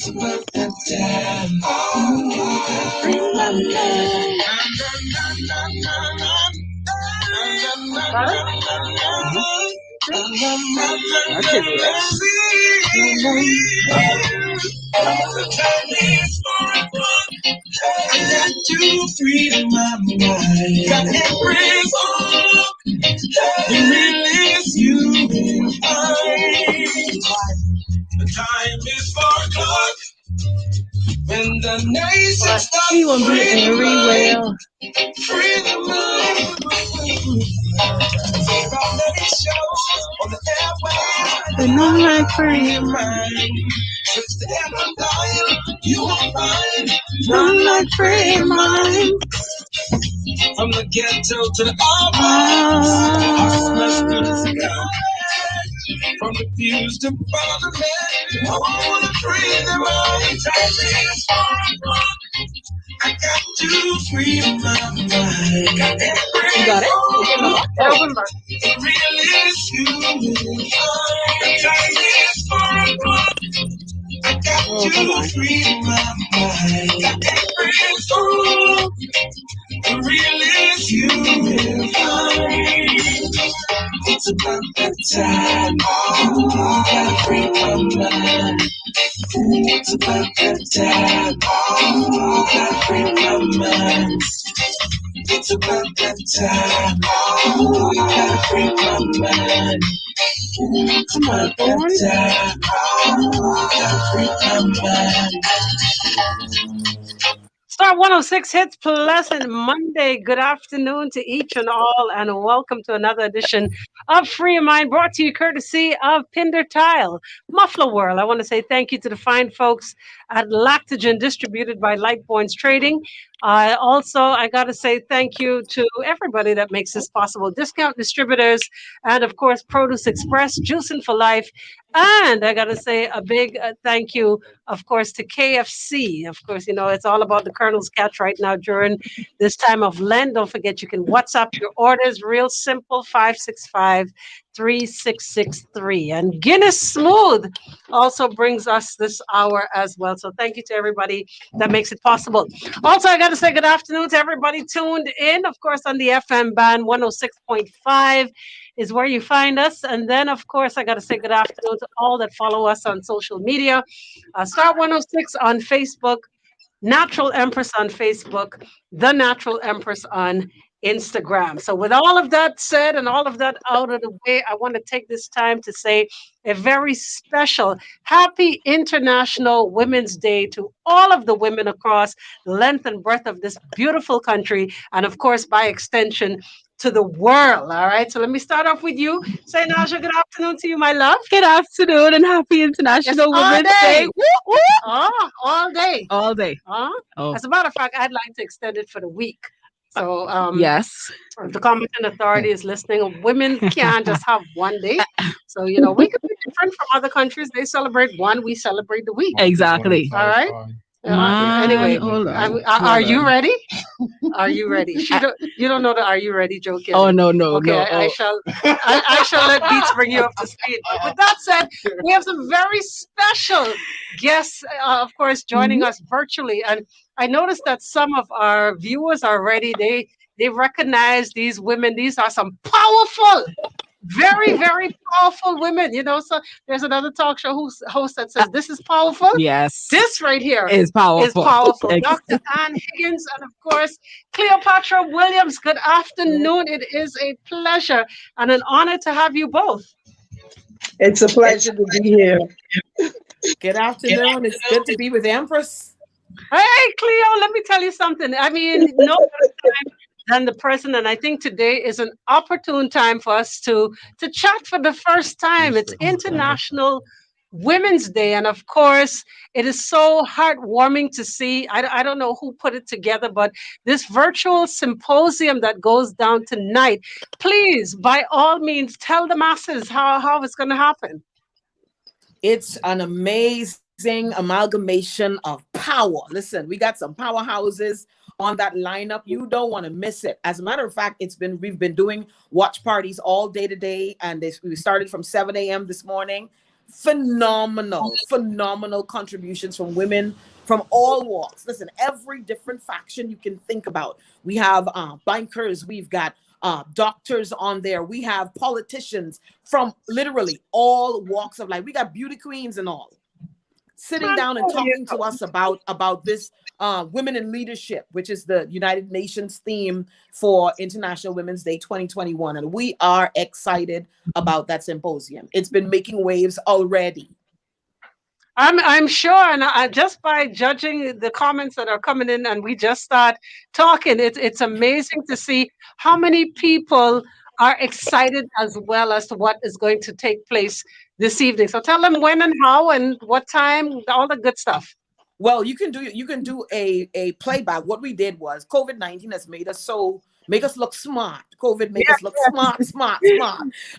about that time. Oh, free my mind. I got to free my mind. Got every song and release you. The time is 4 o'clock. When the nation stops everywhere. Free the mind. On the airways. And I'm like free your mind. Switch the FM dial. You will find. I'm like free your mind. From the ghetto to the from the fuse to parliament, I wanna free the mind. I got to free my mind. You got it? It really is you. I got to free my mind. It really is you. It's about that time. I gotta free my mind. It's about that time. I gotta free my mind. It's about that time. I gotta free my mind. It's about that time. I gotta free my mind. Star 106 Hits Pleasant Monday. Good afternoon to each and all, and welcome to another edition of Free Your Mind, brought to you courtesy of Pinder Tile, Muffler World. I want to say thank you to the fine folks at Lactogen, distributed by Lightpoints Trading. Also, I got to say thank you to everybody that makes this possible. Discount distributors, and of course, Produce Express, Juicing for Life. And I got to say a big thank you, of course, to KFC. Of course, you know, it's all about the Colonel's Catch right now during this time of Lent. Don't forget, you can WhatsApp your orders, real simple, 565-3663. And Guinness Smooth also brings us this hour as well. So thank you to everybody that makes it possible. Also, I got to say good afternoon to everybody tuned in, of course, on the FM band 106.5 is where you find us. And then, of course, I got to say good afternoon to all that follow us on social media. Star 106 on Facebook, Natural Empress on Facebook, The Natural Empress on Instagram. So with all of that said and all of that out of the way, I want to take this time to say a very special happy International Women's Day to all of the women across the length and breadth of this beautiful country, and of course, by extension, to the world. All right. So let me start off with you. Say, Naja, good afternoon to you, my love. Good afternoon and happy International Women's Day. Woo, woo. Oh, all day. All day. Oh. As a matter of fact, I'd like to extend it for the week. So yes, if the competent authority is listening, women can't just have one day. So, you know, we could be different from other countries. They celebrate one, we celebrate the week. Exactly. All right. Anyway, are you ready? Are you ready? You don't know the "Are you ready" joke yet? Oh no. Okay, no. I shall let Beats bring you up to speed. But with that said, we have some very special guests, of course, joining us virtually. And I noticed that some of our viewers are ready. They recognize these women. These are some powerful, very, very powerful women, you know. So there's another talk show host that says this is powerful. Yes. This right here is powerful. Dr. Ann Higgins and, of course, Cleopatra Williams. Good afternoon. It is a pleasure and an honor to have you both. It's a pleasure to be here. Good afternoon. It's good to be with Empress. Hey, Cleo, let me tell you something. I mean, no better time than the present, and I think today is an opportune time for us to chat for the first time. It's International Women's Day, and of course, it is so heartwarming to see. I don't know who put it together, but this virtual symposium that goes down tonight. Please, by all means, tell the masses how it's going to happen. It's an amazing amalgamation of power. Listen, we got some powerhouses on that lineup. You don't want to miss it. As a matter of fact, we've been doing watch parties all day today, and we started from 7 a.m. this morning. phenomenal contributions from women from all walks. Listen, every different faction you can think about. We have bankers, we've got doctors on there, we have politicians from literally all walks of life. We got beauty queens and all sitting down and talking to us about this women in leadership, which is the United Nations theme for International Women's Day 2021. And we are excited about that symposium. It's been making waves already. I'm sure, and just by judging the comments that are coming in, and we just start talking, it's amazing to see how many people are excited as well as to what is going to take place this evening. So tell them when and how and what time, all the good stuff. Well, you can do a playback. What we did was COVID-19 has made us look smart. COVID made us look smart.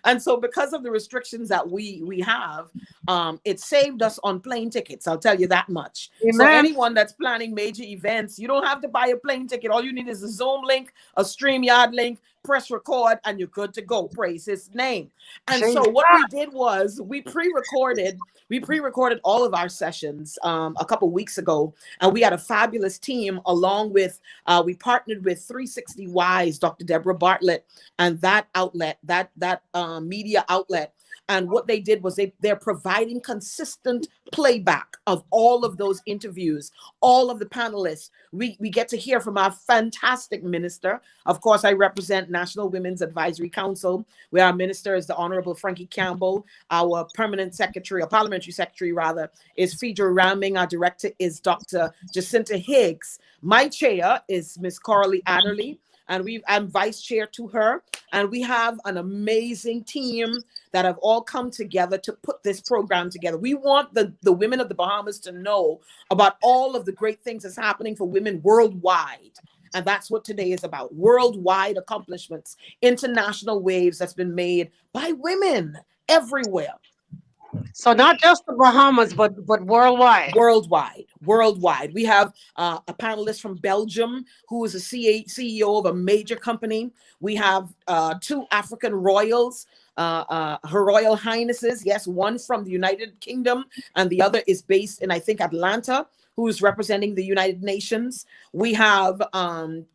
And so because of the restrictions that we have, it saved us on plane tickets. I'll tell you that much. Amen. So anyone that's planning major events, you don't have to buy a plane ticket. All you need is a Zoom link, a StreamYard link, press record, and you're good to go. Praise his name. And so what we did was we pre-recorded all of our sessions a couple weeks ago, and we had a fabulous team along with, we partnered with 360 Wise, Dr. Deborah Bartlett, and that outlet, that media outlet. And what they did was they're providing consistent playback of all of those interviews, all of the panelists. We get to hear from our fantastic minister. Of course, I represent National Women's Advisory Council, where our minister is the Honorable Frankie Campbell. Our permanent secretary, or parliamentary secretary rather, is Phaedra Ramming. Our director is Dr. Jacinta Higgs. My chair is Miss Coralie Adderley, and I'm vice chair to her. And we have an amazing team that have all come together to put this program together. We want the women of the Bahamas to know about all of the great things that's happening for women worldwide. And that's what today is about. Worldwide accomplishments, international waves that's been made by women everywhere. So not just the Bahamas, but worldwide. Worldwide. We have a panelist from Belgium who is a CEO of a major company. We have 2 African royals, Her Royal Highnesses. Yes, one from the United Kingdom and the other is based in, I think, Atlanta, who is representing the United Nations. We have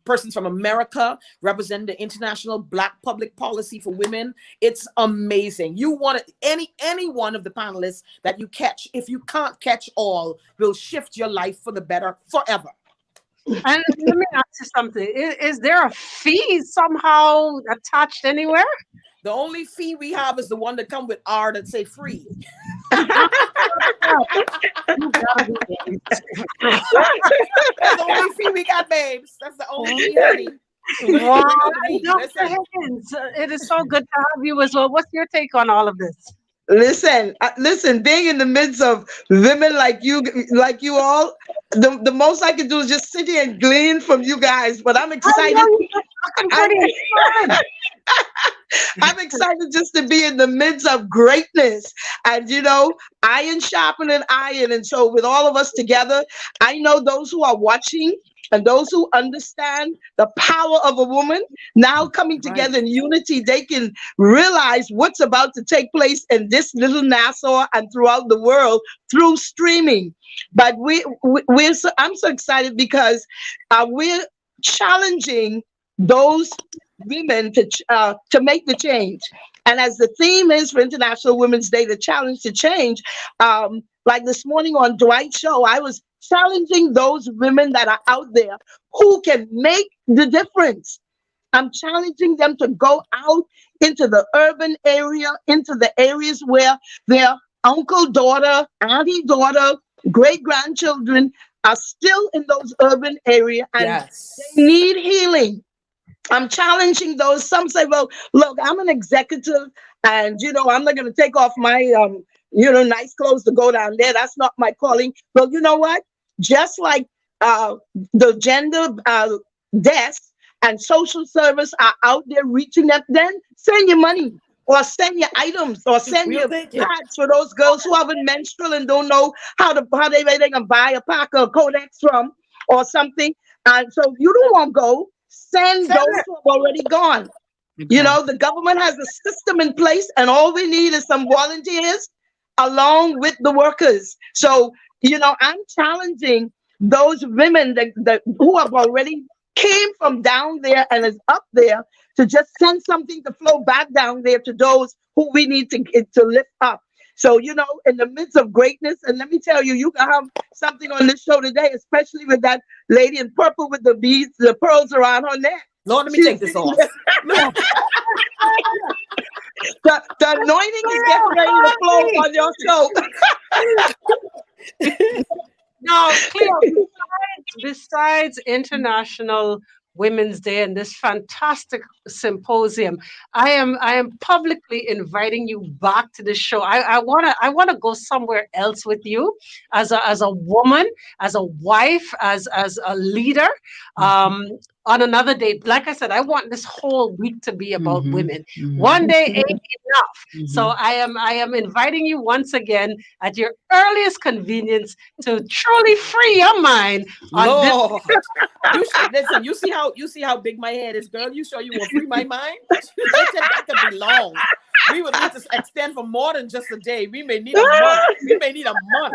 persons from America representing the International Black Public Policy for Women. It's amazing. You want any one of the panelists that you catch. If you can't catch all, will shift your life for the better forever. And let me ask you something. Is there a fee somehow attached anywhere? The only fee we have is the one that come with R that say free. That's the only fee we got, babes. That's the only fee, honey. Wow, Dr. Higgins, it is so good to have you as well. What's your take on all of this? Listen, being in the midst of women like you all, the most I can do is just sit here and glean from you guys, but I'm excited. I'm excited just to be in the midst of greatness. And, iron sharpening iron. And so with all of us together, I know those who are watching and those who understand the power of a woman now coming together in unity, they can realize what's about to take place in this little Nassau and throughout the world through streaming. But I'm so excited because we're challenging those women to make the change. And as the theme is for International Women's Day, the challenge to change, like this morning on Dwight's show, I was challenging those women that are out there who can make the difference. I'm challenging them to go out into the urban area, into the areas where their uncle, daughter, auntie, daughter, great-grandchildren are still in those urban areas and they need healing. I'm challenging those. Some say, well, look, I'm an executive and, I'm not going to take off my, nice clothes to go down there. That's not my calling. Well, you know what? Just like the gender desk and social service are out there reaching them, then send your money or send your items or send your pads for those girls who haven't menstrual and don't know how they can buy a pack of Codex from or something. And so you don't want to go. Send those who have already gone. Okay. The government has a system in place and all we need is some volunteers along with the workers. So, I'm challenging those women that who have already came from down there and is up there to just send something to flow back down there to those who we need to lift up. So, in the midst of greatness, and let me tell you, you can have something on this show today, especially with that lady in purple with the beads, the pearls around her neck. Lord, let me take this off. The anointing is getting ready to flow on your show. Now, Cleo, besides International Women's Day and this fantastic symposium, I am publicly inviting you back to the show. I wanna go somewhere else with you as a woman, as a wife, as a leader. On another day, like I said, I want this whole week to be about women. One day ain't enough. So I am inviting you once again at your earliest convenience to truly free your mind on Lord, listen. You see how big my head is, girl. You sure you want free my mind? That could be long. We would need to extend for more than just a day. We may need a month. We may need a month.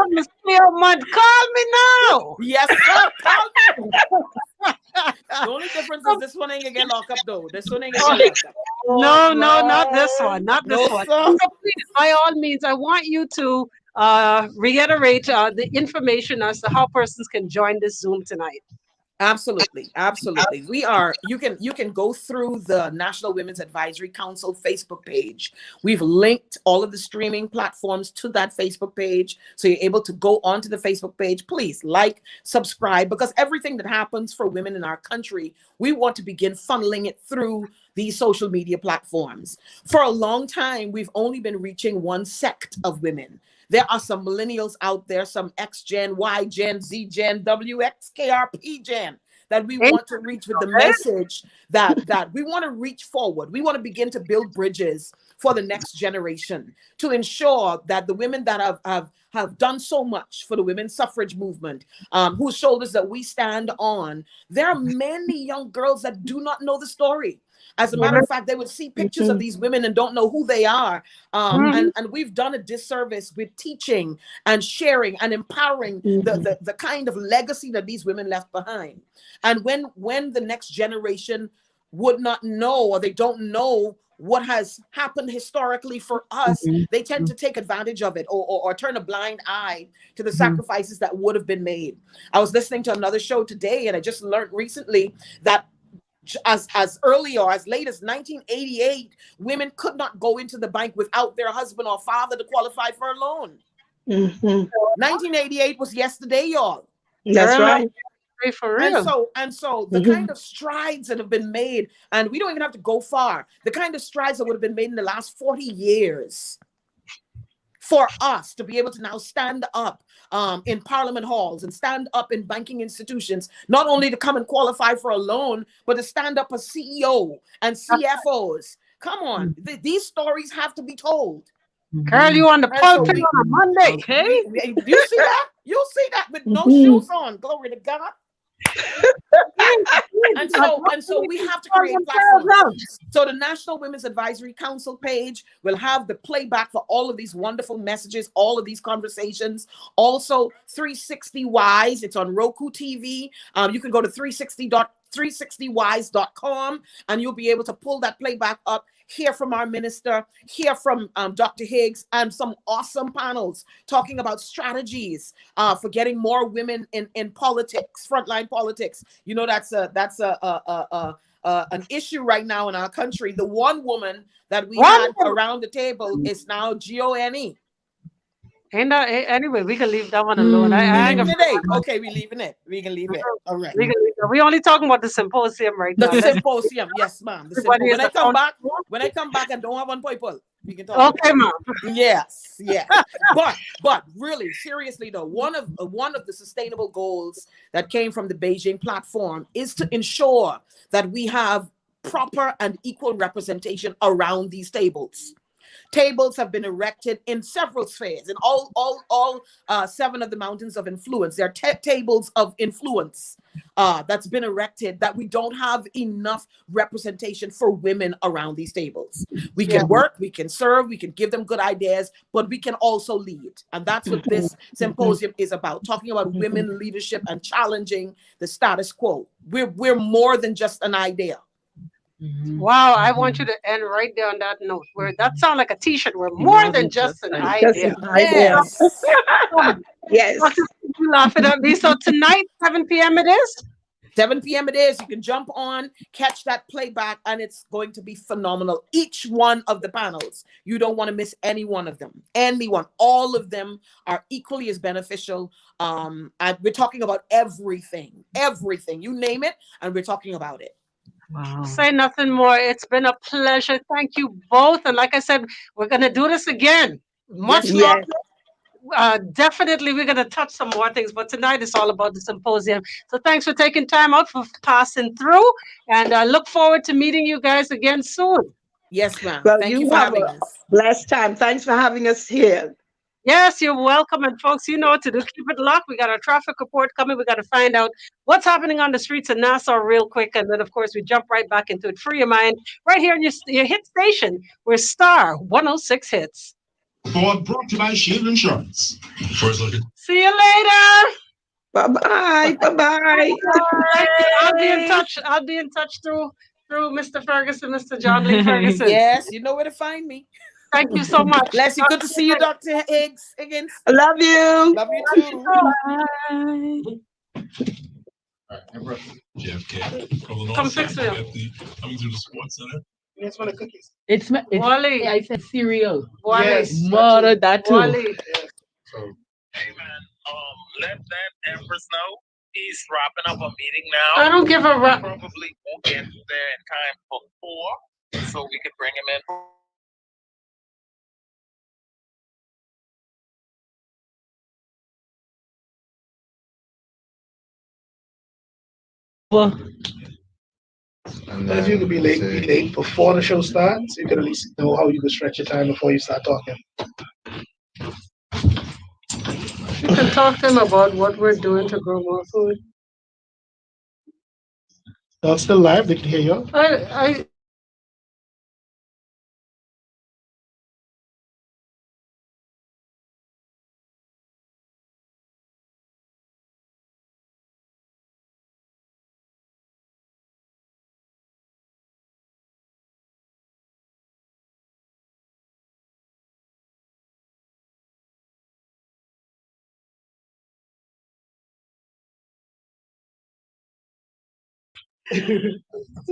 Miss Cleo Mudd, call me now. Yes, sir. Call me. The only difference is this one ain't gonna get locked up though. This one ain't gonna get locked up. No, not this one. Not this No, one. sir. So please, by all means, I want you to reiterate the information as to how persons can join this Zoom tonight. Absolutely. You can go through the National Women's Advisory Council Facebook page. We've linked all of the streaming platforms to that Facebook page, so you're able to go onto the Facebook page. Please like, subscribe, because everything that happens for women in our country, we want to begin funneling it through these social media platforms. For a long time, we've only been reaching one sect of women. There are some millennials out there, some X Gen, Y Gen, Z Gen, WX, KRP Gen, that we want to reach with the message that we want to reach forward. We want to begin to build bridges for the next generation to ensure that the women that have done so much for the women's suffrage movement, whose shoulders that we stand on, there are many young girls that do not know the story. As a matter of fact, they would see pictures of these women and don't know who they are. And we've done a disservice with teaching and sharing and empowering the kind of legacy that these women left behind. And when the next generation would not know, or they don't know what has happened historically for us, they tend to take advantage of it or turn a blind eye to the sacrifices that would have been made. I was listening to another show today, and I just learned recently that as early or as late as 1988, women could not go into the bank without their husband or father to qualify for a loan. 1988 was yesterday, y'all. That's right. For real. And so the kind of strides that have been made, and we don't even have to go far, the kind of strides that would have been made in the last 40 years for us to be able to now stand up in parliament halls and stand up in banking institutions, not only to come and qualify for a loan, but to stand up as CEO and CFOs. Come on, these stories have to be told. Girl, you on the pulpit on a Monday, okay? You see that? You see that with no shoes on. Glory to God. and so we have to create platforms. So the National Women's Advisory Council page will have the playback for all of these wonderful messages, all of these conversations. Also 360 Wise, it's on Roku TV. You can go to 360wise.com and you'll be able to pull that playback up, hear from our minister, hear from Dr. Higgs, and some awesome panels talking about strategies for getting more women in politics, frontline politics. You know, that's an issue right now in our country. The one woman that we had around the table is now GONE. And anyway, we can leave that one alone. Okay, we leaving it. We can leave it. All right. We only talking about the symposium right now. The symposium, yes, ma'am. When I come back and don't have one people, we can talk. Okay, ma'am. Yes. But really, seriously though, one of the sustainable goals that came from the Beijing platform is to ensure that we have proper and equal representation around these tables. Tables have been erected in several spheres, in all 7 of the mountains of influence. There are tables of influence that's been erected, that we don't have enough representation for women around these tables. We can work, we can serve, we can give them good ideas, but we can also lead. And that's what this symposium is about, talking about women leadership and challenging the status quo. We're more than just an idea. Wow, I want you to end right there on that note. Where that sounds like a T-shirt. We're more than just an idea. Yes. Yes. You laughing at me? So tonight, 7 p.m. it is. 7 p.m. it is. You can jump on, catch that playback, and it's going to be phenomenal. Each one of the panels, you don't want to miss any one of them. Anyone, all of them are equally as beneficial. We're talking about everything, you name it, and we're talking about it. Wow. Say nothing more. It's been a pleasure. Thank you both. And like I said, we're going to do this again. Much longer. Definitely, we're going to touch some more things. But tonight is all about the symposium. So thanks for taking time out, for passing through. And I look forward to meeting you guys again soon. Yes, ma'am. Well, Thank you for having us. Blessed time. Thanks for having us here. Yes, you're welcome. And folks, you know what to do. Keep it locked. We got our traffic report coming. We got to find out what's happening on the streets of Nassau real quick. And then, of course, we jump right back into it. Free your mind right here on your hit station. We're Star 106 Hits. Brought to you by Shield Insurance. First look at. See you later. Bye-bye. Bye-bye. I'll be in touch through Mr. Ferguson, Mr. John Lee Ferguson. Yes, you know where to find me. Thank you so much. Bless you. Good to see you, Dr. Higgins. I love you. Love you too. Bye. All right, JFK. Come fix it. Coming through the sports center. It's one of the cookies. It's Wally. I said cereal. Wally. Yes. More of that too. Wally. So, hey man, let that Empress know he's wrapping up a meeting now. I don't give a rap. Probably won't get there in time for 4, so we could bring him in. Well, But you could be late before the show starts. You could at least know how you could stretch your time before you start talking. You can talk to him about what we're doing to grow more food. It's still live. They can hear you. I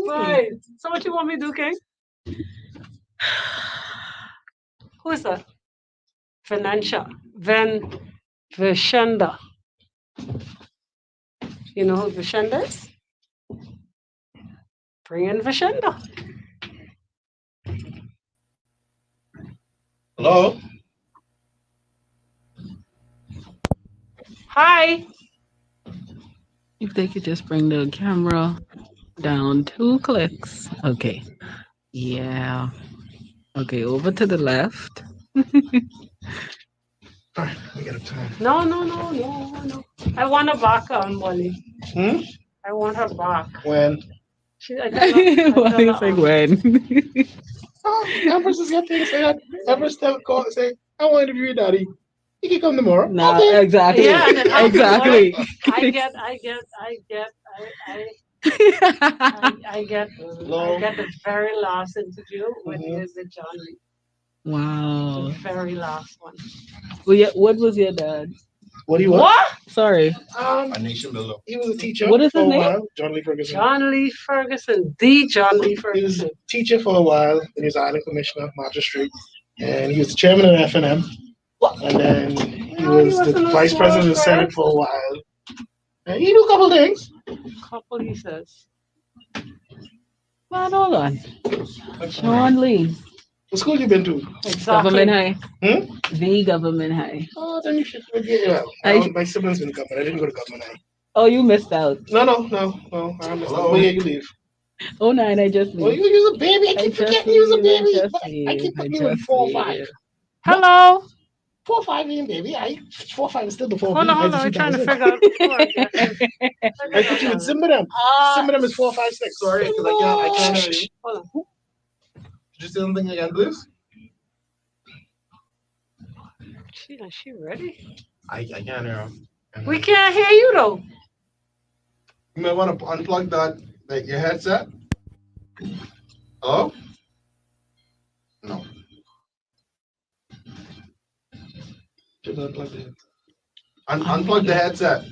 Right. So what you want me to do, King? Who is that? Vishenda. You know who Vishenda is? Bring in Vishenda. Hello? Hi. if they could just bring the camera down 2 clicks. Okay. Yeah. Okay, over to the left. All right, we got time. No. I want her back, Wally. I want her back. When? Wally's like, when? Oh, Empress is getting things said. Empress call say, I want to interview your daddy. He can come tomorrow. Nah, Okay. exactly. Yeah, and then exactly. I get the very last interview with John Lee. Wow. The very last one. Well, yeah, what was your dad? What do you want? What? Sorry. a nation builder. He was a teacher What is for his a name? while. John Lee Ferguson. John Lee Ferguson. The John Lee He was Ferguson. a teacher for a while. Then he was island commissioner, magistrate. And he was the chairman of FNM. And then he was the vice president of the Senate for a while. And he knew a couple things. Couple, he says. Man, hold on. Sean Lee. What school you been to? Government High. Hmm? The Government High. Oh, then you should get well. My siblings been to government. I didn't go to government high. Oh, you missed out. No. I missed out. What year you leave? Oh nine, I just Oh, leave. you use a baby. I I keep just forgetting you use a leave. I baby. just But I leave. keep I putting you in just 4 or 5. leave. No, Hello. 4 or 5 in, baby. 4 or 5 is still before Hold on, B. hold By the on. We're two trying to times in. figure out. Hold on, Jesse. I Figure put you in that out. Simbadam. Uh, Simbadam is 4, 5, 6. Sorry, because I can't hear you. hold on. Did you say something again, please? She ready? I can't hear. We can't hear you though. You may want to unplug your headset. Hello? No. Just unplug the headset. Unplug the headset.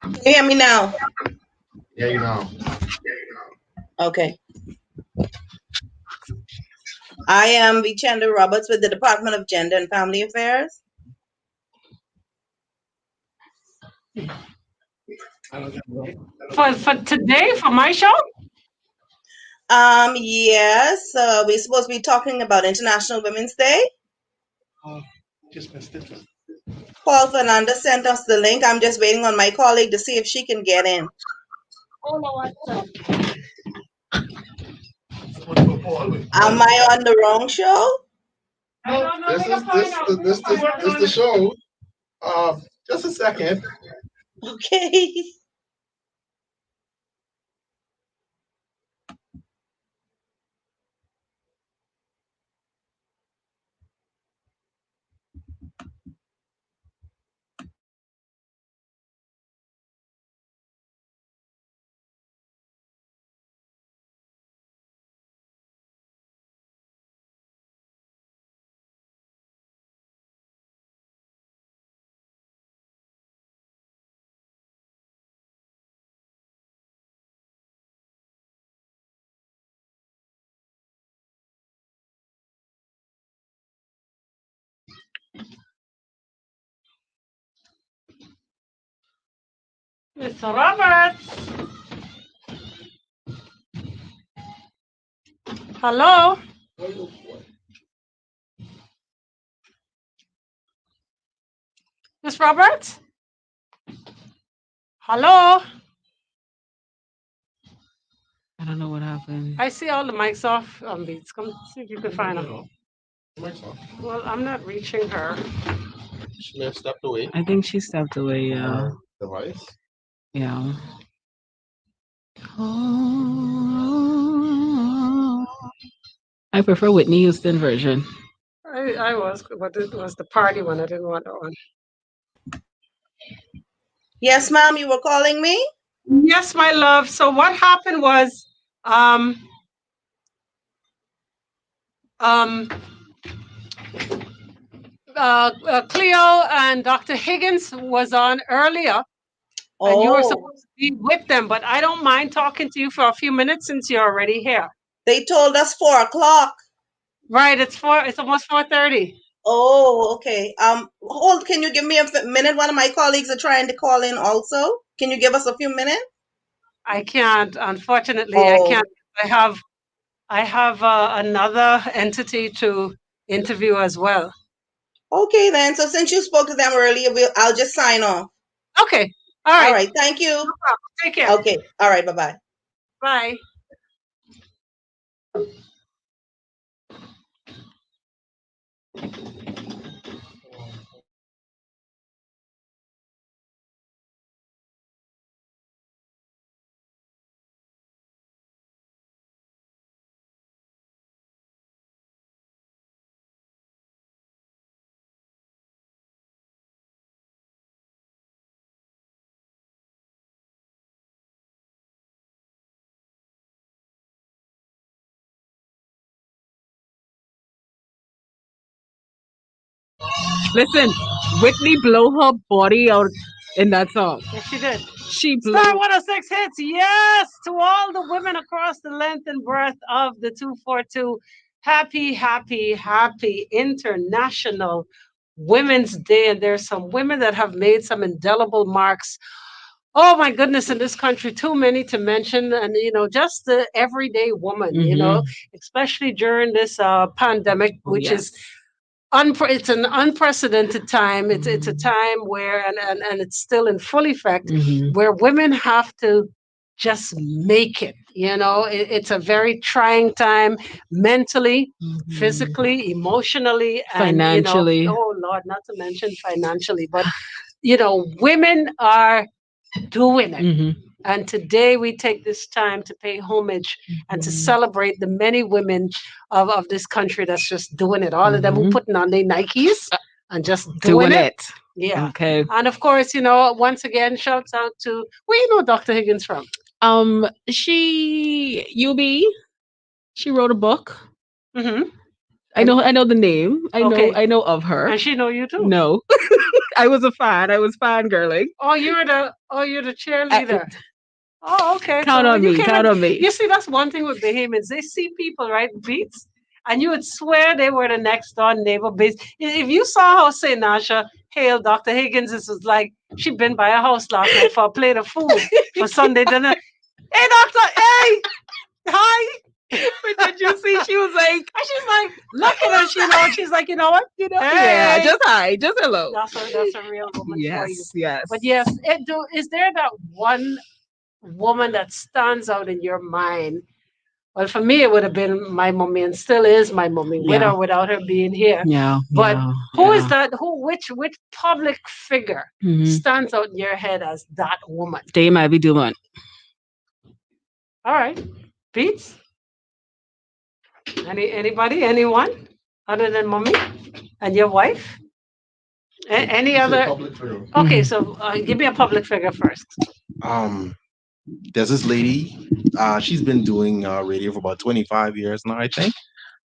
Can you hear me now? Yeah, you know. Okay. I am Vichenda Roberts with the Department of Gender and Family Affairs. For today, for my show? Yes, we're supposed to be talking about International Women's Day. Just missed it. Paul Fernandez sent us the link. I'm just waiting on my colleague to see if she can get in. Oh no, what? Am I on the wrong show? No, this is the show. Just a second. Okay. Mr. Roberts. Hello. Miss Roberts? Hello? I don't know what happened. I see all the mics off Beats. Come see if you can find her. Well, I'm not reaching her. She may have stepped away. I think she stepped away. Yeah. Device. Yeah. Oh, I prefer Whitney Houston version. I was, but it was the party one. I didn't want that one. Yes, ma'am, you were calling me? Yes, my love. So what happened was, um, Cleo and Dr. Higgins was on earlier, and you were supposed to be with them. But I don't mind talking to you for a few minutes since you're already here. They told us 4 o'clock. Right. It's almost 4:30. Oh, okay. Hold. Can you give me a minute? One of my colleagues are trying to call in. Also, can you give us a few minutes? I can't. Unfortunately, I can't. I have another entity to interview as well. Okay, then. So since you spoke to them earlier, I'll just sign off. Okay. All right. All right. Thank you. No problem. Take care. Okay. All right. Bye-bye. Bye. Listen, Whitney blow her body out in that song. Yes, she did. She blew. Star 106 hits. Yes, to all the women across the length and breadth of the 242. Happy, happy, happy International Women's Day. And there's some women that have made some indelible marks. Oh my goodness, in this country, too many to mention. And, just the everyday woman, especially during this pandemic, which is it's an unprecedented time. It's a time where and it's still in full effect, where women have to just make it. It's a very trying time mentally, physically, emotionally, and Financially. oh Lord, not to mention financially, but women are doing it. Mhm. And today we take this time to pay homage and to celebrate the many women of this country that's just doing it. All of them who putting on their Nikes and just doing it. Yeah. Okay. And of course, once again, shouts out to where Dr. Higgins from? She she wrote a book. Mm-hmm. I know the name. I know of her. And she know you too. No. I was a fan. I was fangirling. Oh, you're the cheerleader. Oh, okay. Count on me. Count on me. You see, that's one thing with Bahamians. They see people, right, beats, and you would swear they were the next door neighbor. If you saw how, say, Nasha hailed Dr. Higgins, this was like she'd been by a house last night for a plate of food for Sunday dinner. Hey, doctor, hey, hi. But did you see? She was like, and she's like, look at her. She's like, you know what? hey. Yeah, just hi, just hello. That's a real woman for you. Yes. But yes, is there that one woman that stands out in your mind? Well, for me, it would have been my mommy, and still is my mommy, with or without her being here. Yeah. But who is that? Which public figure stands out in your head as that woman? They might be doing. All right, Beats. Anybody? Anyone other than mommy and your wife? Any other? Public figure. Okay, so give me a public figure first. There's this lady. She's been doing radio for about 25 years now, I think.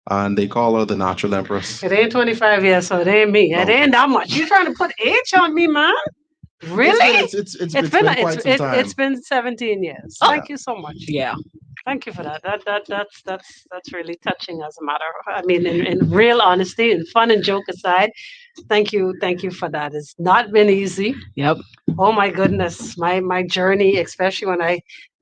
And they call her the Natural Empress. It ain't 25 years, so it ain't me. It ain't that much. You trying to put age on me, man? Really? It's been quite some time. It's been 17 years. Thank you so much. Yeah. Thank you for that. That's really touching. As a matter, I mean, in real honesty and fun and joke aside, thank you for that. It's not been easy. Yep. Oh my goodness, my journey, especially when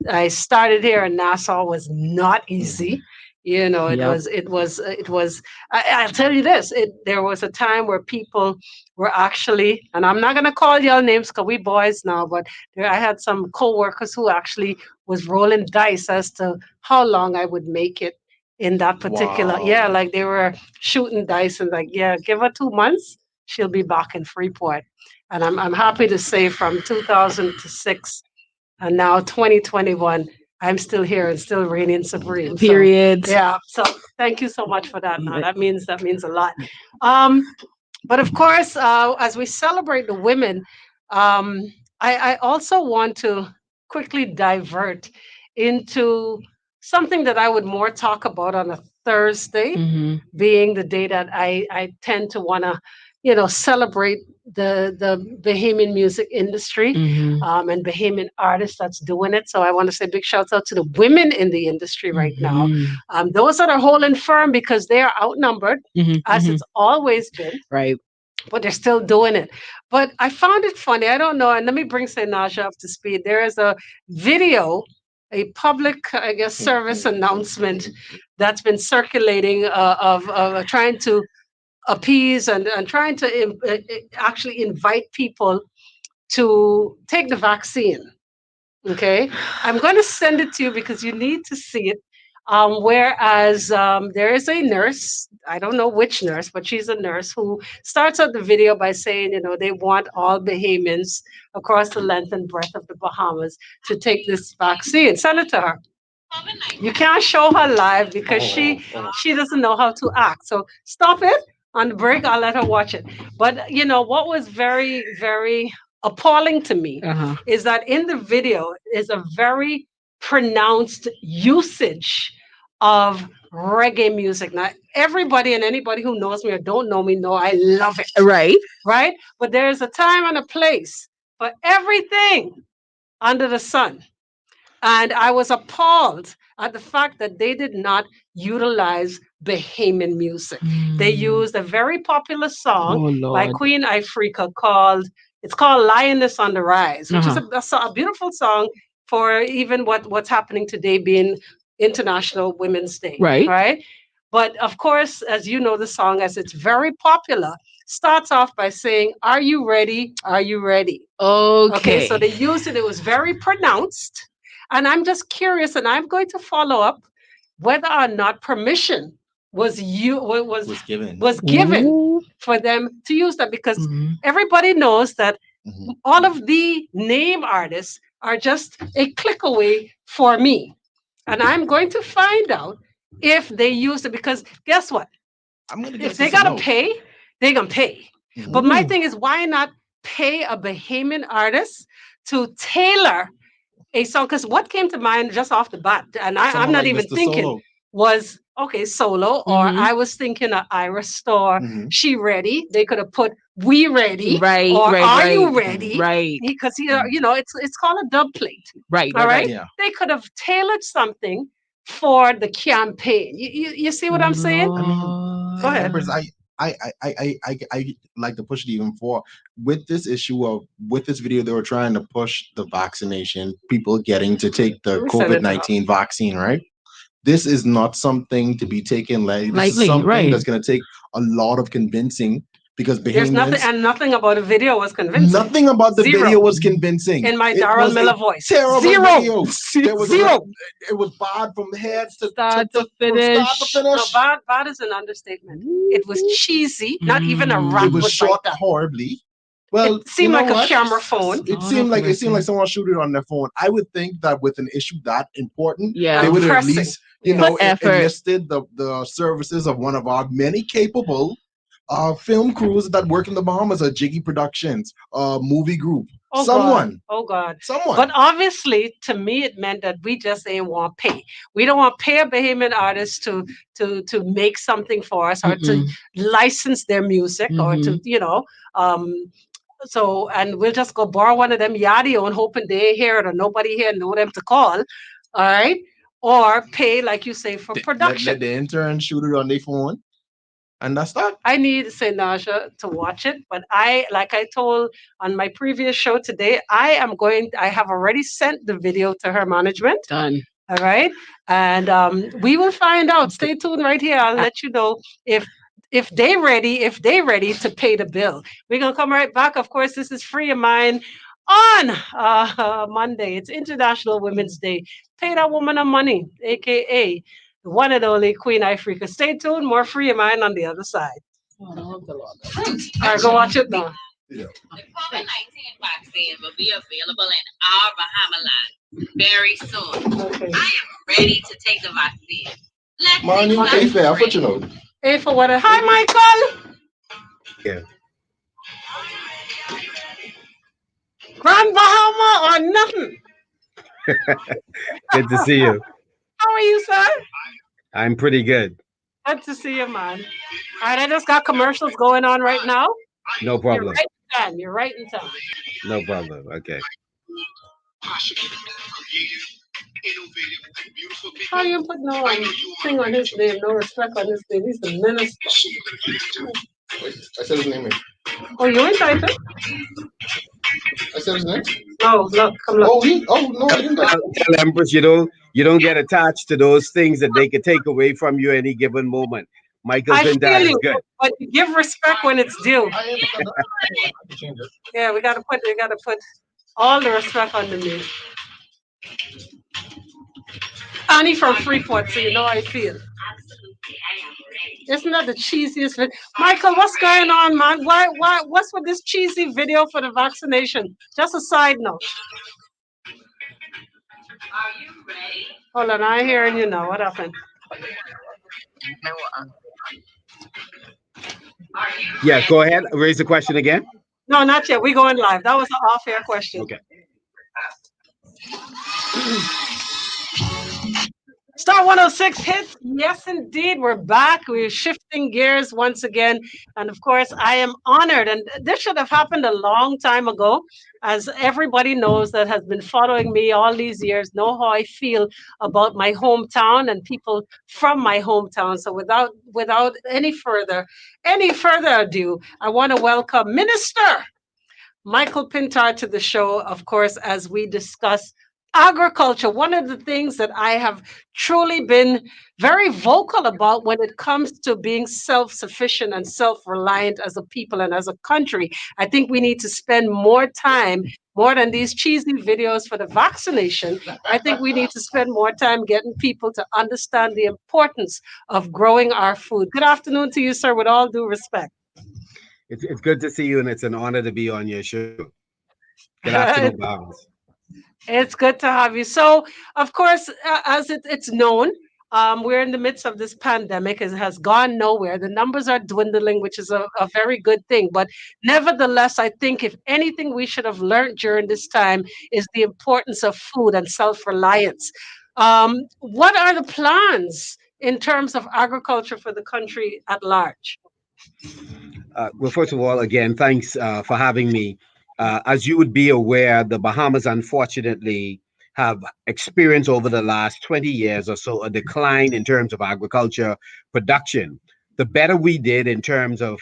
I started here in Nassau, was not easy. It was. I'll tell you this. There was a time where people were actually, and I'm not gonna call y'all names because we boys now, but I had some co-workers who actually was rolling dice as to how long I would make it in that particular. Wow. Yeah, like they were shooting dice and like, yeah, give her 2 months, she'll be back in Freeport. And I'm happy to say from 2006 and now 2021. I'm still here and still reigning supreme. Period. So, yeah. So thank you so much for that. Now that means a lot. But of course, as we celebrate the women, I also want to quickly divert into something that I would more talk about on a Thursday, being the day that I tend to want to, celebrate the Bahamian music industry and Bahamian artists that's doing it. So I want to say big shouts out to the women in the industry right now. Those that are holding firm because they are outnumbered, as it's always been. Right. But they're still doing it. But I found it funny. I don't know. And let me bring Naja up to speed. There is a video, a public, I guess, service announcement that's been circulating of trying to appease and trying to actually invite people to take the vaccine. Okay, I'm going to send it to you because you need to see it. Whereas there is a nurse, I don't know which nurse, but she's a nurse who starts out the video by saying, they want all Bahamians across the length and breadth of the Bahamas to take this vaccine. Send it to her. You can't show her live because she doesn't know how to act. So stop it. On the break, I'll let her watch it. But, what was very, very appalling to me is that in the video is a very pronounced usage of reggae music. Now, everybody and anybody who knows me or don't know me know I love it. Right. Right? But there's a time and a place for everything under the sun. And I was appalled at the fact that they did not utilize Bahamian music. They used a very popular song by Queen Ifrica called Lioness on the Rise, which is a beautiful song for even what's happening today being International Women's Day. Right? But of course, as you know, the song, as it's very popular, starts off by saying, "Are you ready? Are you ready?" Okay, so they used it. It was very pronounced. And I'm just curious, and I'm going to follow up whether or not permission was given Ooh. for them to use that, because Mhm. everybody knows that Mhm. all of the name artists are just a click away for me. And I'm going to find out if they use it, because guess what? I'm gonna If guess they it's a gotta no. pay, they gonna pay. Mhm. But my Ooh. thing is, why not pay a Bahamian artist to tailor a song? Because what came to mind just off the bat, and I'm Someone not like even Mr. thinking, Solo. was okay, solo, or Mhm. I was thinking of Ira Store, Mhm. She Ready. They could have put We Ready, Right, or right, Are right, You Ready? right, Because it's called a dub plate. right. All right. Yeah. They could have tailored something for the campaign. You see what I'm saying? I mean, Go ahead. Empress, Lord. I like to push it even for with this issue of with this video. They were trying to push the vaccination, people getting to take the Let me set it up. COVID-19 vaccine, right? This is not something to be taken lightly. This is Lightly, something right. that's going to take a lot of convincing because There's nothing, Bahamians, and nothing about the video was convincing. nothing about the Zero. video was convincing. In my It Darrell was Miller a voice. terrible Zero. video. There was Zero. it was bad from head Start to from start to finish. No, finish. bad is an understatement. It was cheesy. Not even a rap It was was shot like that. horribly. Well, It seemed you know like a what? camera phone. It Lord seemed have like mercy. someone shot it on their phone. I would think that with an issue that important, Yeah. they would have at Pressing. least Yeah. Put effort. enlisted the services of one of our many capable film crews that work in the Bahamas, a Jiggy Productions, movie group, Oh someone. God. Oh God. Someone. But obviously, to me, it meant that we just ain't want to pay. We don't want to pay a Bahamian artist to make something for us, or to Mm-mm. license their music, or to um. So, and we'll just go borrow one of them yadi and hoping they hear it or nobody here know them to call. All right. Or pay, like you say, for Let production. the intern shoot it on their phone, and that's that. I need Naja to watch it, but like I told on my previous show today, I have already sent the video to her management. Done. All right. And we will find out. Stay tuned right here. I'll let you know if they ready to pay the bill. We're gonna come right back. Of course, this is Free of Mind on Monday. It's International Women's Day. Pay that woman her money, aka the one and only Queen Ifrika. Stay tuned. More Free of Mind on the other side. All right, go watch it now. The COVID-19 vaccine will be available in our Bahama land very soon. Okay. I am ready to take the vaccine. Let's Man, you Okay. pay fair, what you know? Hey, for what? Hi, Michael. Yeah. Grand Bahama or nothing. Good to see you. How are you, sir? I'm pretty good. Good to see you, man. All right, I just got commercials going on right now. No You're problem. right in time. You're right in time. No problem. Okay. How you put no thing on his name, no respect on his name? He's the minister. I said his name. Oh, you entitled? I said his name. No, look, come look. No, I didn't. Tell Empress you don't get attached to those things that they could take away from you any given moment. Michael's I in that feel is you, good. but you give respect when it's due. I can change it. Yeah, we gotta put all the respect on the name. Annie from Freeport, so you know how I feel. Isn't that the cheesiest video? Michael, what's going on, man? What's with this cheesy video for the vaccination? Just a side note. Are you ready? Hold on, I hearing you now. What happened? Yeah, go ahead. Raise the question again. No, not yet. We going live. That was an off-air question. Okay. Star 106 hits. Yes, indeed. We're back. We're shifting gears once again. And of course, I am honored. And this should have happened a long time ago, as everybody knows that has been following me all these years, know how I feel about my hometown and people from my hometown. So without any further ado, I want to welcome Minister Michael Pintar to the show, of course, as we discuss agriculture, one of the things that I have truly been very vocal about when it comes to being self sufficient and self reliant as a people and as a country. I think we need to spend more time, more than these cheesy videos for the vaccination. I think we need to spend more time getting people to understand the importance of growing our food. Good afternoon to you, sir, with all due respect. It's good to see you, and it's an honor to be on your show. Good afternoon, Bahamas. It's good to have you. So, of course, as it's known, we're in the midst of this pandemic. It has gone nowhere. The numbers are dwindling, which is a very good thing. But nevertheless, I think if anything we should have learned during this time is the importance of food and self reliance. What are the plans in terms of agriculture for the country at large? Well, first of all, again, thanks for having me. As you would be aware, the Bahamas unfortunately have experienced over the last 20 years or so a decline in terms of agriculture production. The better we did in terms of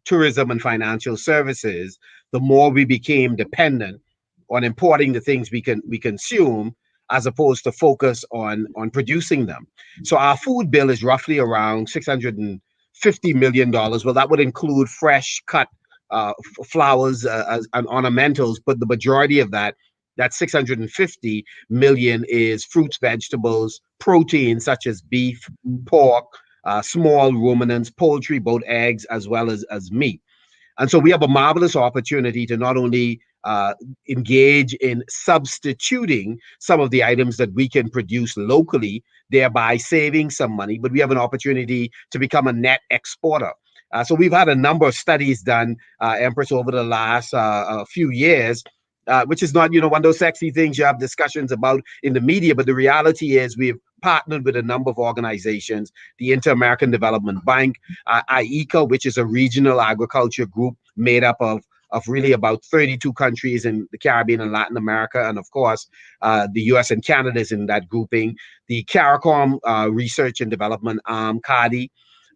tourism and financial services, the more we became dependent on importing the things we consume as opposed to focus on producing them. So our food bill is roughly around $650 million. Well, that would include fresh cut flowers and ornamentals, but the majority of that 650 million is fruits, vegetables, protein such as beef, pork, small ruminants, poultry, both eggs as well as meat. And so we have a marvelous opportunity to not only engage in substituting some of the items that we can produce locally, thereby saving some money, but we have an opportunity to become a net exporter. So we've had a number of studies done, Empress, over the last few years, which is not, one of those sexy things you have discussions about in the media, but the reality is we've partnered with a number of organizations, the Inter-American Development Bank, IECA, which is a regional agriculture group made up of really about 32 countries in the Caribbean and Latin America. And of course, the US and Canada is in that grouping. The CARICOM Research and Development Arm, CARDI.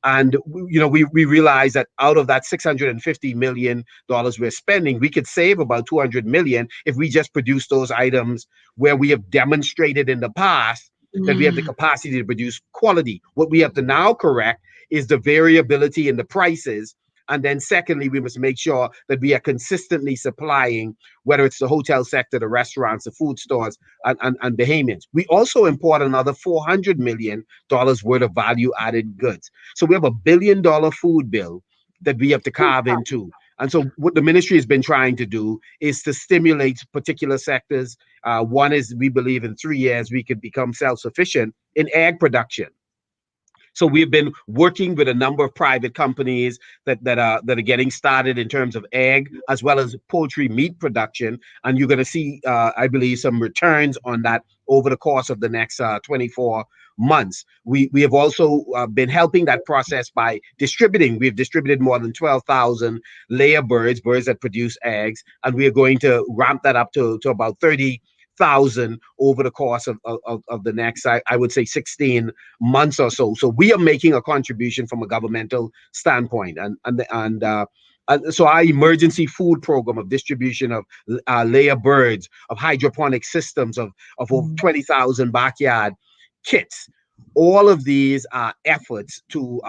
And, we realize that out of that $650 million we're spending, we could save about 200 million if we just produce those items where we have demonstrated in the past that we have the capacity to produce quality. What we have to now correct is the variability in the prices. And then secondly, we must make sure that we are consistently supplying, whether it's the hotel sector, the restaurants, the food stores, and Bahamians. We also import another $400 million worth of value-added goods. So we have $1 billion food bill that we have to carve into. And so what the ministry has been trying to do is to stimulate particular sectors. One is we believe in 3 years we could become self-sufficient in egg production. So we've been working with a number of private companies that are getting started in terms of egg as well as poultry meat production, and you're going to see, I believe, some returns on that over the course of the next 24 months. We have also been helping that process by distributing. We've distributed more than 12,000 layer birds that produce eggs, and we are going to ramp that up to about 30,000 over the course of the next, I would say, 16 months or so. So we are making a contribution from a governmental standpoint, and so our emergency food program of distribution of layer birds, of hydroponic systems, of over 20,000 backyard kits. All of these are efforts to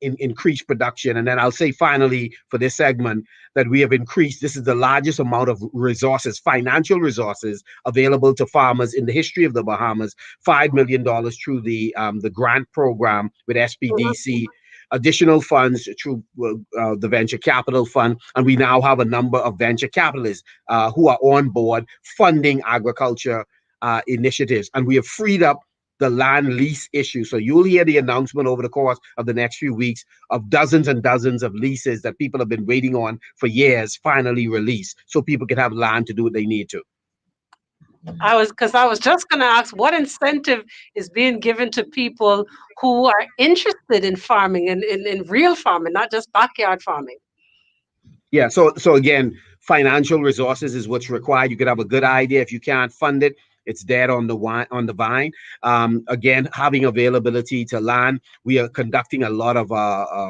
increase production. And then I'll say finally for this segment that we have increased, this is the largest amount of resources, financial resources available to farmers in the history of the Bahamas, $5 million through the grant program with SPDC, additional funds through the venture capital fund. And we now have a number of venture capitalists who are on board funding agriculture initiatives. And we have freed up the land lease issue. So you'll hear the announcement over the course of the next few weeks of dozens and dozens of leases that people have been waiting on for years finally released so people can have land to do what they need to. I was just going to ask what incentive is being given to people who are interested in farming and in real farming, not just backyard farming. Yeah. So again, financial resources is what's required. You could have a good idea. If you can't fund it, it's dead on the vine. Again, having availability to land. We are conducting a lot of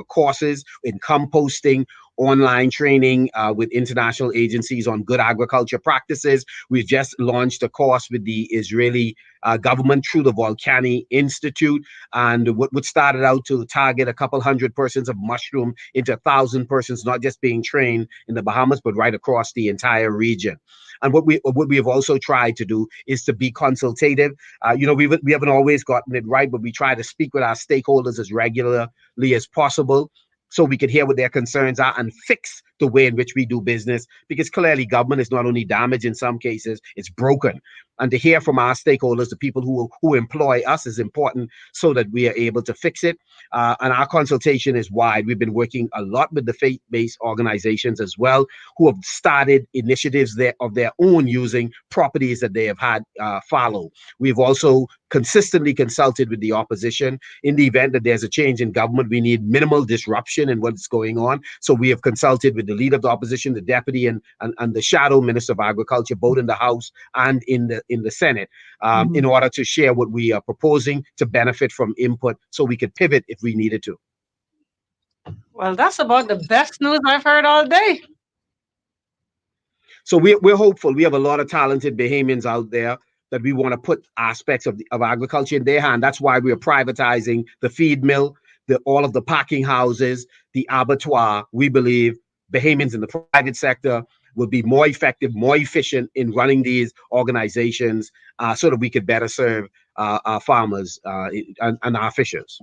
courses in composting, online training with international agencies on good agriculture practices. We've just launched a course with the Israeli government through the Volcani Institute, and what started out to target a couple hundred persons of mushroom into 1,000 persons, not just being trained in the Bahamas, but right across the entire region. And what we have also tried to do is to be consultative. We haven't always gotten it right, but we try to speak with our stakeholders as regularly as possible, so we could hear what their concerns are and fix the way in which we do business, because clearly government is not only damaged, in some cases it's broken. And to hear from our stakeholders, the people who employ us, is important so that we are able to fix it. And our consultation is wide. We've been working a lot with the faith-based organizations as well, who have started initiatives of their own using properties that they have had follow. We've also consistently consulted with the opposition. In the event that there's a change in government, we need minimal disruption in what's going on. So we have consulted with the leader of the opposition, the deputy, and the shadow minister of agriculture, both in the House and in the Senate, in order to share what we are proposing to benefit from input, so we could pivot if we needed to. Well, that's about the best news I've heard all day. So we're hopeful. We have a lot of talented Bahamians out there that we want to put aspects of agriculture in their hand. That's why we're privatizing the feed mill, all of the packing houses, the abattoir. We believe Bahamians in the private sector will be more effective, more efficient in running these organizations, so that we could better serve our farmers and our fishers.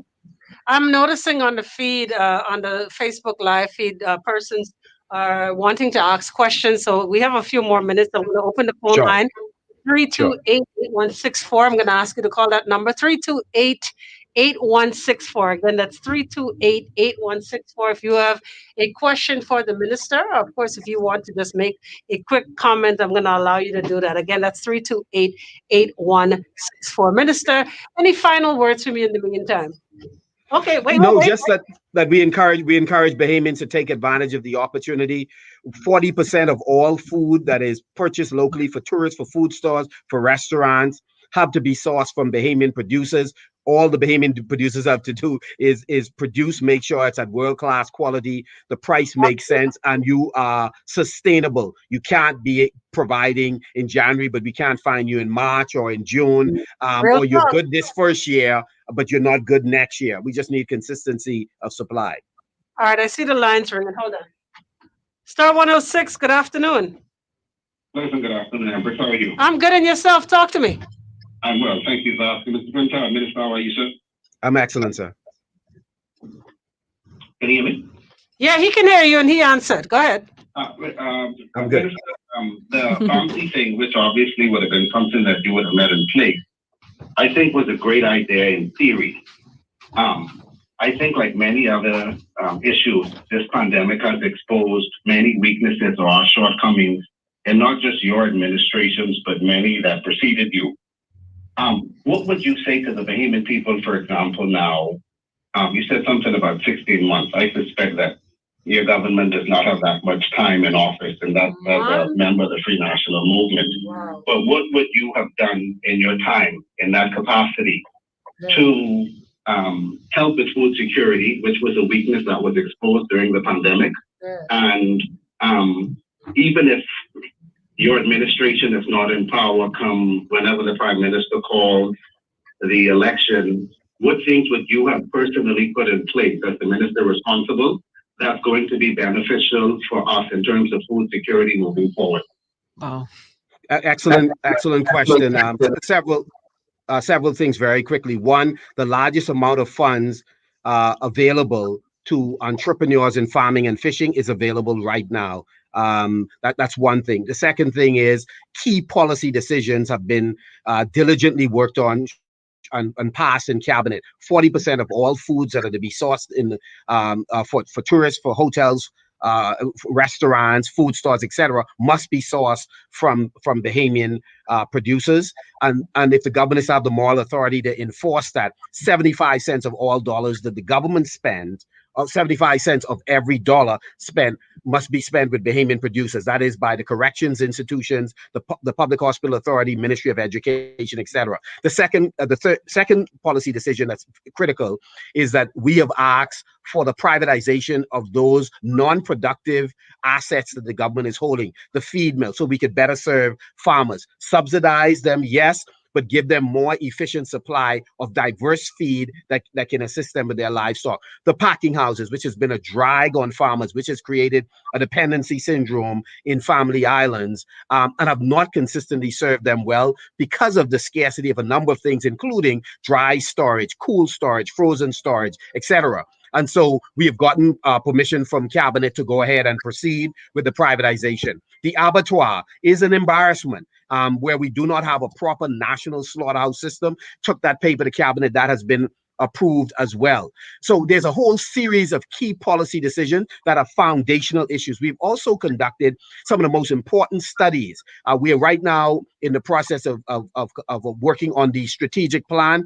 I'm noticing on the feed, on the Facebook Live feed, persons are wanting to ask questions. So we have a few more minutes. I'm going to open the phone line. 328-8164. I'm going to ask you to call that number, 328-8164. Again, that's 328-8164. If you have a question for the minister, of course, if you want to just make a quick comment, I'm going to allow you to do that. Again, that's 328-8164. Minister, any final words from you in the meantime? Okay, wait. Just that we encourage Bahamians to take advantage of the opportunity. 40% of all food that is purchased locally for tourists, for food stores, for restaurants, have to be sourced from Bahamian producers. All the Bahamian producers have to do is produce, make sure it's at world-class quality, the price makes sense, and you are sustainable. You can't be providing in January, but we can't find you in March or in June, or you're good this first year, but you're not good next year. We just need consistency of supply. All right, I see the lines ringing. Hold on. Star 106, good afternoon. Listen, good afternoon, Amber. How are you? I'm good, and yourself? Talk to me. I'm well. Thank you for asking. Mr. Quintal, Minister, how are you, sir? I'm excellent, sir. Can you hear me? Yeah, he can hear you, and he answered. Go ahead. I'm good. Minister, the pharmacy thing, which obviously would have been something that you would have met in place, I think was a great idea in theory. I think, like many other issues, this pandemic has exposed many weaknesses or shortcomings, and not just your administrations, but many that preceded you. What would you say to the Bahamian people, for example, now? You said something about 16 months. I suspect that your government does not have that much time in office, and that's as a member of the Free National Movement. Wow. But what would you have done in your time in that capacity to help with food security, which was a weakness that was exposed during the pandemic? And even if your administration is not in power come whenever the Prime Minister calls the election, what things would you have personally put in place as the minister responsible that's going to be beneficial for us in terms of food security moving forward? Wow. Excellent question. Several things very quickly. One, the largest amount of funds available to entrepreneurs in farming and fishing is available right now. That's one thing. The second thing is key policy decisions have been diligently worked on and passed in cabinet. 40% of all foods that are to be sourced in for tourists, for hotels, restaurants, food stores, etc., must be sourced from Bahamian producers. And if the governments have the moral authority to enforce that, 75 cents of all dollars that the government spends of 75 cents of every dollar spent must be spent with Bahamian producers. That is by the corrections institutions, the Public Hospital Authority, Ministry of Education, etc. Second policy decision that's critical is that we have asked for the privatization of those non-productive assets that the government is holding, the feed mill, so we could better serve farmers. Subsidize them, yes, but give them more efficient supply of diverse feed that can assist them with their livestock. The packing houses, which has been a drag on farmers, which has created a dependency syndrome in family islands, and have not consistently served them well because of the scarcity of a number of things, including dry storage, cool storage, frozen storage, etc. And so we have gotten permission from cabinet to go ahead and proceed with the privatization. The abattoir is an embarrassment where we do not have a proper national slaughterhouse system. Took that paper to cabinet, that has been approved as well. So there's a whole series of key policy decisions that are foundational issues. We've also conducted some of the most important studies. We are right now in the process of working on the strategic plan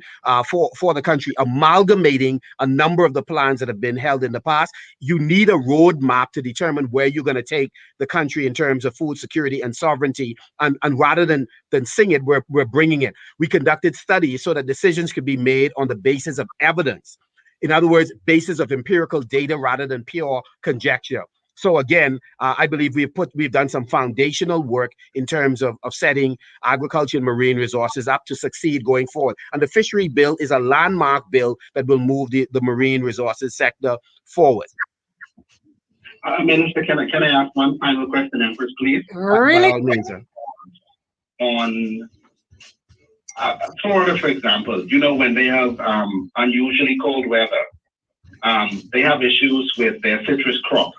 for the country, amalgamating a number of the plans that have been held in the past. You need a roadmap to determine where you're going to take the country in terms of food security and sovereignty. And rather than sing it, we're bringing it. We conducted studies so that decisions could be made on the basis of evidence. In other words, basis of empirical data rather than pure conjecture. So again, I believe we've done some foundational work in terms of setting agriculture and marine resources up to succeed going forward. And the fishery bill is a landmark bill that will move the marine resources sector forward. Minister, can I ask one final question, Empress, please? Really? By all means, sir. On Florida, for example, you know, when they have unusually cold weather, they have issues with their citrus crop.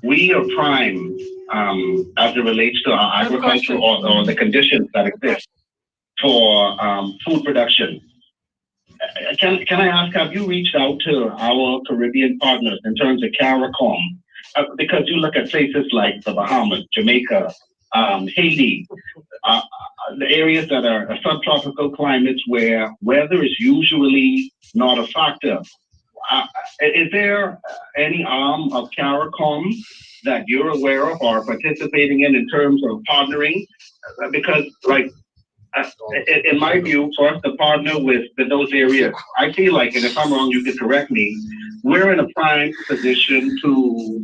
We are prime as it relates to our agriculture or the conditions that exist for food production. Can I ask, have you reached out to our Caribbean partners in terms of CARICOM? Because you look at places like the Bahamas, Jamaica, Haiti, the areas that are subtropical climates where weather is usually not a factor. Is there any arm of CARICOM that you're aware of or participating in terms of partnering? Because, like, in my view, for us to partner with those areas, I feel like, and if I'm wrong, you can correct me, we're in a prime position to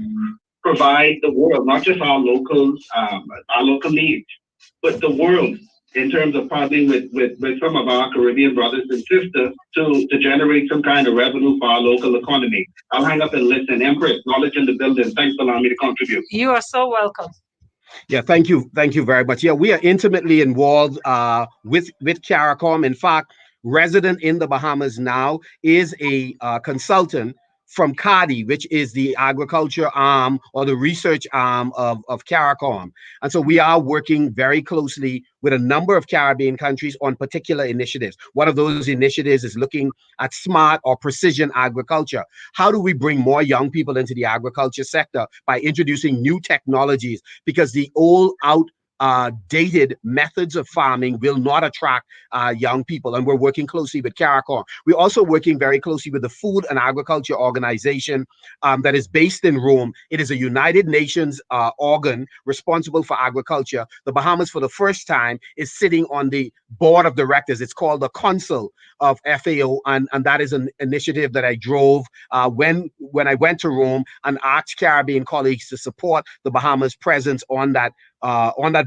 provide the world, not just our local needs, but the world, in terms of partnering with some of our Caribbean brothers and sisters to generate some kind of revenue for our local economy. I'll hang up and listen. Empress, knowledge in the building. Thanks for allowing me to contribute. You are so welcome. Yeah, thank you very much. Yeah, we are intimately involved with CARICOM. In fact, resident in the Bahamas now is a consultant from CADI, which is the agriculture arm or the research arm of CARICOM. And so we are working very closely with a number of Caribbean countries on particular initiatives. One of those initiatives is looking at smart or precision agriculture. How do we bring more young people into the agriculture sector by introducing new technologies? Because the old dated methods of farming will not attract young people, and we're working closely with CARICOM. We're also working very closely with the Food and Agriculture Organization that is based in Rome. It is a United Nations organ responsible for agriculture. The Bahamas, for the first time, is sitting on the board of directors. It's called the Council of FAO, and that is an initiative that I drove when I went to Rome and asked Caribbean colleagues to support the Bahamas' presence on that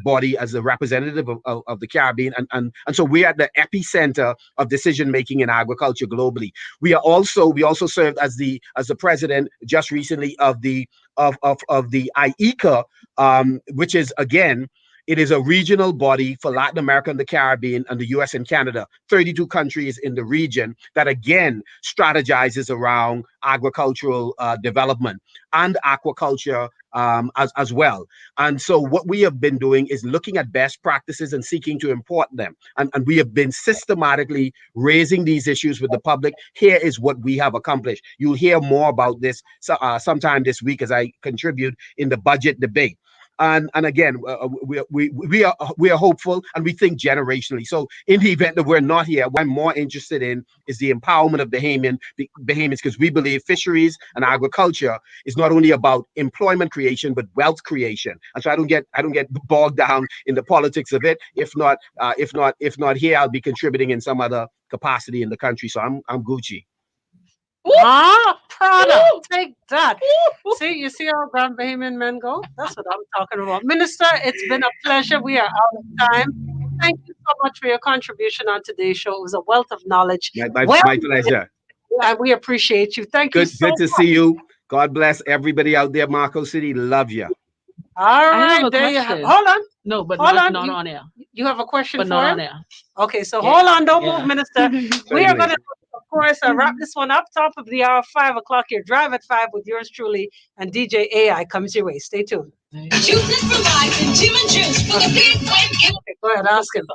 body as a representative of the Caribbean. And so we're at the epicenter of decision making in agriculture globally. We also served as the president just recently of the IECA, which is, again, it is a regional body for Latin America and the Caribbean and the US and Canada, 32 countries in the region that, again, strategizes around agricultural development and aquaculture as well. And so what we have been doing is looking at best practices and seeking to import them. And we have been systematically raising these issues with the public. Here is what we have accomplished. You'll hear more about this sometime this week as I contribute in the budget debate. And again, we are hopeful, and we think generationally. So in the event that we're not here, what I'm more interested in is the empowerment of Bahamians, because we believe fisheries and agriculture is not only about employment creation but wealth creation. And so I don't get bogged down in the politics of it. If not here, I'll be contributing in some other capacity in the country. So I'm Gucci. Prada, take that. You see how Grand Bahamian men go? That's what I'm talking about. Minister, it's been a pleasure. We are out of time. Thank you so much for your contribution on today's show. It was a wealth of knowledge. My pleasure. And we appreciate you. Thank you so much. Good to see you. God bless everybody out there, Marco City. Love you. All right, I have a there you question. hold on. No, but Hold not on. on air. You have a question But for not him? on air. Okay, so hold on, don't move, Minister. We are Congratulations. going to, of course, wrap this one up. Top of the hour, 5 o'clock. Your drive at 5 with yours truly, and DJ AI comes your way. Stay tuned. Juices for life and Jim and Juice for the big win. Okay, go ahead, ask him.